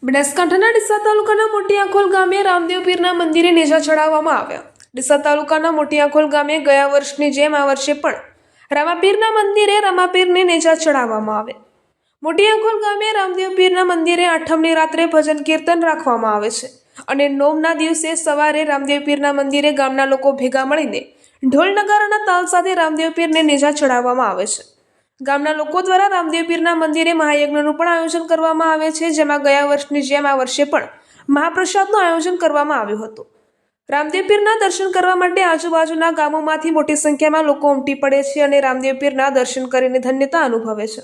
બનાસકાંઠાના ડીસા તાલુકાના મોટી આખોલ ગામે રામદેવ પીરના મંદિરે નેજા ચડાવવામાં આવ્યા। ડીસા તાલુકાના મોટી આખોલ ગામે ગયા વર્ષની જેમ આ વર્ષે પણ રામાપીરના મંદિરે રામાપીરને નેજા ચડાવવામાં આવે। મોટી આખોલ ગામે રામદેવ પીરના મંદિરે આઠમની રાત્રે ભજન કીર્તન રાખવામાં આવે છે અને નોમના દિવસે સવારે રામદેવ પીરના મંદિરે ગામના લોકો ભેગા મળીને ઢોલ નગારાના તાલ સાથે રામદેવ પીરને નેજા ચડાવવામાં આવે છે। ગામના લોકો દ્વારા રામદેવ પીરના મંદિરે મહાયજ્ઞનું પણ આયોજન કરવામાં આવે છે, જેમાં ગયા વર્ષની જેમ આ વર્ષે પણ મહાપ્રસાદનું આયોજન કરવામાં આવ્યું હતું। રામદેવ પીરના દર્શન કરવા માટે આજુબાજુના ગામોમાંથી મોટી સંખ્યામાં લોકો ઉમટી પડે છે અને રામદેવ પીરના દર્શન કરીને ધન્યતા અનુભવે છે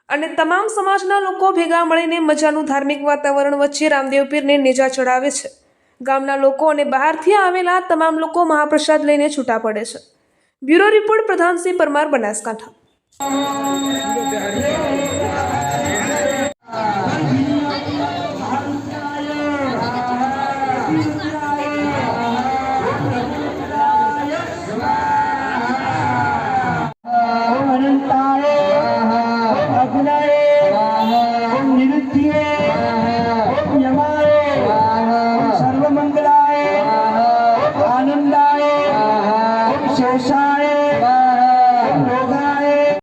અને તમામ સમાજના લોકો ભેગા મળીને મજાનું ધાર્મિક વાતાવરણ વચ્ચે રામદેવ પીરને નેજા ચડાવે છે। ગામના લોકો અને બહારથી આવેલા તમામ લોકો મહાપ્રસાદ લઈને છૂટા પડે છે। Bureau report Pradhansinh Parmar, Banaskantha.